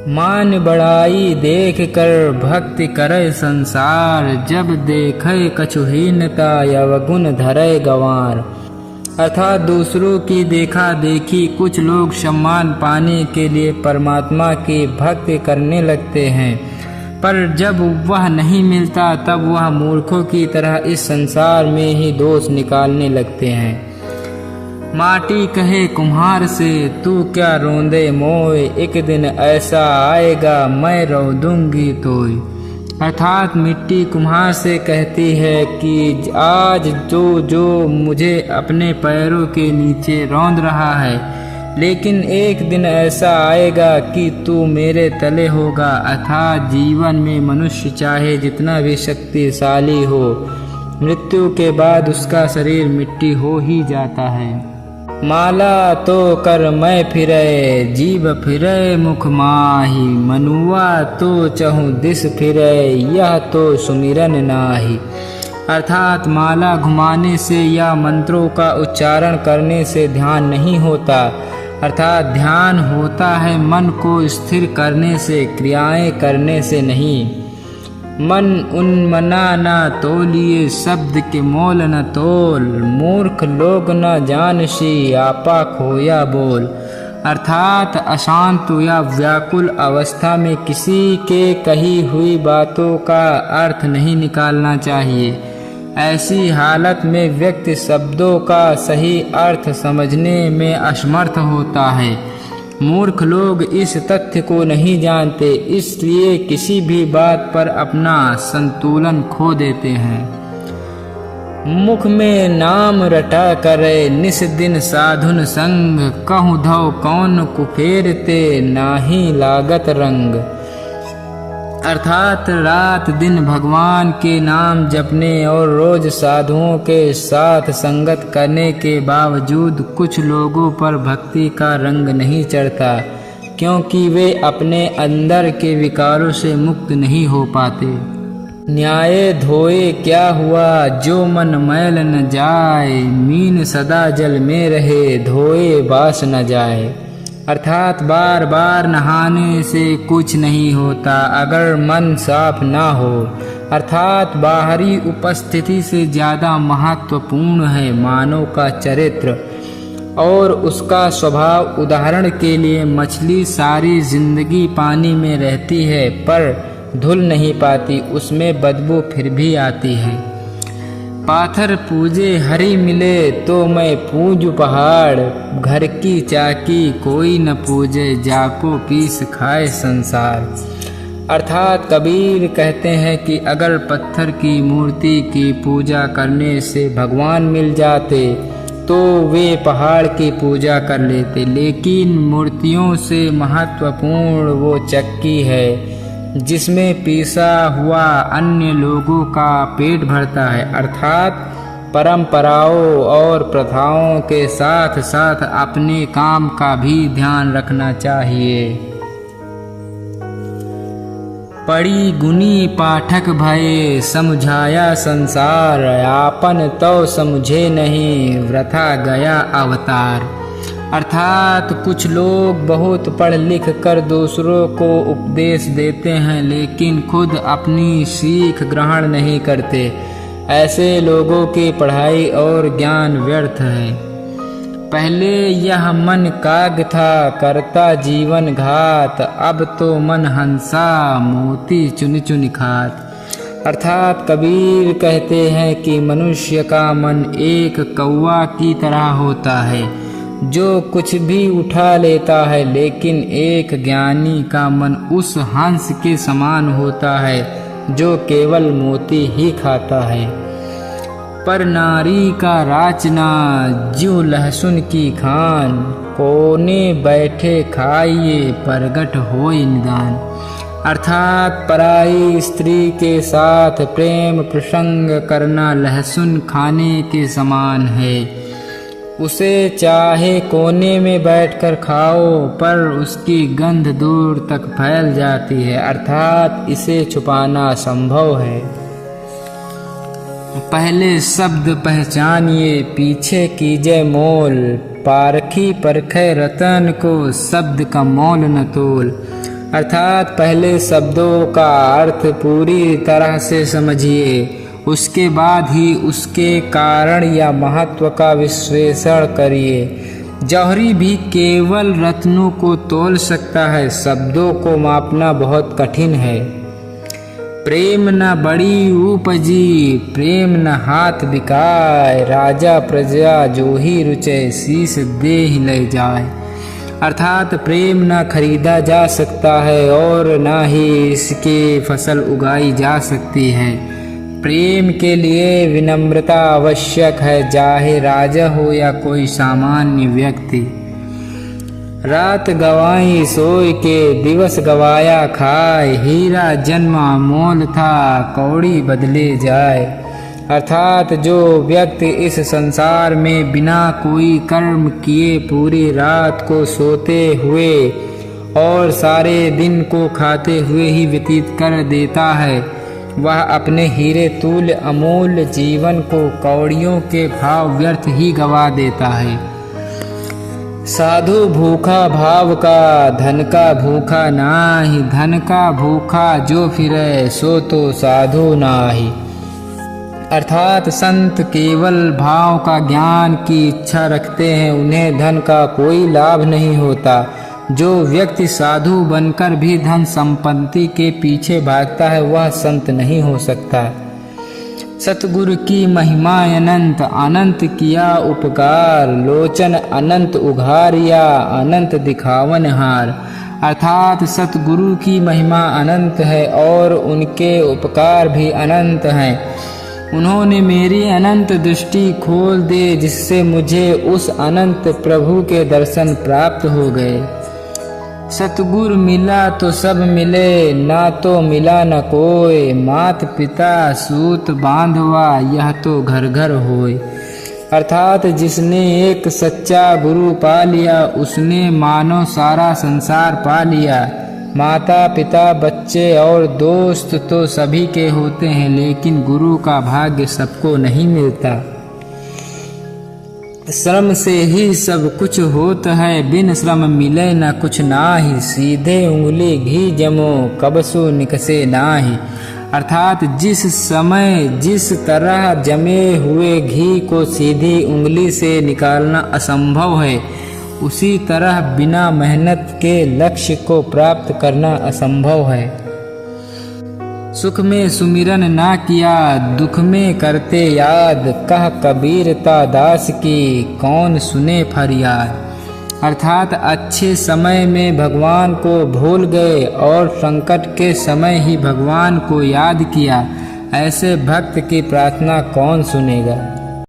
मान बढ़ाई देख कर भक्ति करे संसार, जब देखे कछुहीनता अवगुण धरे गंवार। अर्थात दूसरों की देखा देखी कुछ लोग सम्मान पाने के लिए परमात्मा की भक्ति करने लगते हैं, पर जब वह नहीं मिलता तब वह मूर्खों की तरह इस संसार में ही दोष निकालने लगते हैं। माटी कहे कुम्हार से, तू क्या रोंदे मोय, एक दिन ऐसा आएगा मैं रो दूंगी तोय। अर्थात मिट्टी कुम्हार से कहती है कि आज जो मुझे अपने पैरों के नीचे रौंद रहा है, लेकिन एक दिन ऐसा आएगा कि तू मेरे तले होगा। अर्थात जीवन में मनुष्य चाहे जितना भी शक्तिशाली हो, मृत्यु के बाद उसका शरीर मिट्टी हो ही जाता है। माला तो कर मैं फिरे, जीव फिरे मुख माही, मनुआ तो चहु दिस फिरे, यह तो सुमिरन नाही। अर्थात माला घुमाने से या मंत्रों का उच्चारण करने से ध्यान नहीं होता, अर्थात ध्यान होता है मन को स्थिर करने से, क्रियाएं करने से नहीं। मन उन्मना न तोलिए, शब्द के मोल न तोल, मूर्ख लोग न जानसी, आपा खोया बोल। अर्थात अशांत या व्याकुल अवस्था में किसी के कही हुई बातों का अर्थ नहीं निकालना चाहिए। ऐसी हालत में व्यक्ति शब्दों का सही अर्थ समझने में असमर्थ होता है। मूर्ख लोग इस तथ्य को नहीं जानते, इसलिए किसी भी बात पर अपना संतुलन खो देते हैं। मुख में नाम रटा करे, निस दिन साधुन संग, कहूँ धो कौन कुफेरते, नाही लागत रंग। अर्थात रात दिन भगवान के नाम जपने और रोज साधुओं के साथ संगत करने के बावजूद कुछ लोगों पर भक्ति का रंग नहीं चढ़ता, क्योंकि वे अपने अंदर के विकारों से मुक्त नहीं हो पाते। न्याय धोए क्या हुआ, जो मन मैल न जाए, मीन सदा जल में रहे, धोए बास न जाए। अर्थात बार बार नहाने से कुछ नहीं होता अगर मन साफ ना हो। अर्थात बाहरी उपस्थिति से ज़्यादा महत्वपूर्ण है मानव का चरित्र और उसका स्वभाव। उदाहरण के लिए मछली सारी जिंदगी पानी में रहती है पर धुल नहीं पाती, उसमें बदबू फिर भी आती है। पाथर पूजे हरि मिले तो मैं पूजू पहाड़, घर की चाकी कोई न पूजे, जाको पीस खाए संसार। अर्थात कबीर कहते हैं कि अगर पत्थर की मूर्ति की पूजा करने से भगवान मिल जाते तो वे पहाड़ की पूजा कर लेते, लेकिन मूर्तियों से महत्वपूर्ण वो चक्की है जिसमें पीसा हुआ अन्य लोगों का पेट भरता है। अर्थात परंपराओं और प्रथाओं के साथ साथ अपने काम का भी ध्यान रखना चाहिए। पढ़ी गुनी पाठक भये, समझाया संसार, आपन तो समझे नहीं, वृथा गया अवतार। अर्थात कुछ लोग बहुत पढ़ लिख कर दूसरों को उपदेश देते हैं लेकिन खुद अपनी सीख ग्रहण नहीं करते। ऐसे लोगों की पढ़ाई और ज्ञान व्यर्थ है। पहले यह मन काग था करता जीवन घात, अब तो मन हंसा मोती चुन चुन खात। अर्थात कबीर कहते हैं कि मनुष्य का मन एक कौवा की तरह होता है जो कुछ भी उठा लेता है, लेकिन एक ज्ञानी का मन उस हंस के समान होता है जो केवल मोती ही खाता है। पर नारी का राचना ज्यों लहसुन की खान, कोने बैठे खाइए प्रगट होए निदान। अर्थात पराई स्त्री के साथ प्रेम प्रसंग करना लहसुन खाने के समान है। उसे चाहे कोने में बैठकर खाओ पर उसकी गंध दूर तक फैल जाती है, अर्थात इसे छुपाना संभव है। पहले शब्द पहचानिए पीछे कीजिए मोल, पारखी परखे रतन को शब्द का मोल न तोल। अर्थात पहले शब्दों का अर्थ पूरी तरह से समझिए, उसके बाद ही उसके कारण या महत्व का विश्लेषण करिए। जौहरी भी केवल रत्नों को तोल सकता है, शब्दों को मापना बहुत कठिन है। प्रेम न बड़ी उपजी, प्रेम न हाथ बिकाए, राजा प्रजा जो ही रुचे, शीश दे ही ले जाए। अर्थात प्रेम न खरीदा जा सकता है और न ही इसकी फसल उगाई जा सकती है। प्रेम के लिए विनम्रता आवश्यक है, चाहे राजा हो या कोई सामान्य व्यक्ति। रात गवाई सोए के, दिवस गवाया खाए, हीरा जन्मा मोल था, कौड़ी बदले जाए। अर्थात जो व्यक्ति इस संसार में बिना कोई कर्म किए पूरी रात को सोते हुए और सारे दिन को खाते हुए ही व्यतीत कर देता है, वह अपने हीरे तुल्य अमूल्य जीवन को कौड़ियों के भाव व्यर्थ ही गवा देता है। साधु भूखा भाव का, धन का भूखा नाही, धन का भूखा जो फिरे, सो तो साधु नाही। अर्थात संत केवल भाव का ज्ञान की इच्छा रखते हैं, उन्हें धन का कोई लाभ नहीं होता। जो व्यक्ति साधु बनकर भी धन संपत्ति के पीछे भागता है, वह संत नहीं हो सकता। सतगुरु की महिमा अनंत, अनंत किया उपकार, लोचन अनंत उघारिया, अनंत दिखावन हार। अर्थात सतगुरु की महिमा अनंत है और उनके उपकार भी अनंत हैं। उन्होंने मेरी अनंत दृष्टि खोल दे, जिससे मुझे उस अनंत प्रभु के दर्शन प्राप्त हो गए। सतगुरु मिला तो सब मिले, ना तो मिला न कोई, मात पिता सूत बांधवा, यह तो घर घर होए। अर्थात जिसने एक सच्चा गुरु पा लिया, उसने मानो सारा संसार पा लिया। माता पिता बच्चे और दोस्त तो सभी के होते हैं, लेकिन गुरु का भाग्य सबको नहीं मिलता। श्रम से ही सब कुछ होता है, बिन श्रम मिले न कुछ नाही, सीधे उंगली घी जमो, कबसु निकसे नाही। अर्थात जिस समय जिस तरह जमे हुए घी को सीधी उंगली से निकालना असंभव है, उसी तरह बिना मेहनत के लक्ष्य को प्राप्त करना असंभव है। सुख में सुमिरन ना किया, दुख में करते याद, कह कबीरता दास की, कौन सुने फरियाद। अर्थात अच्छे समय में भगवान को भूल गए और संकट के समय ही भगवान को याद किया, ऐसे भक्त की प्रार्थना कौन सुनेगा।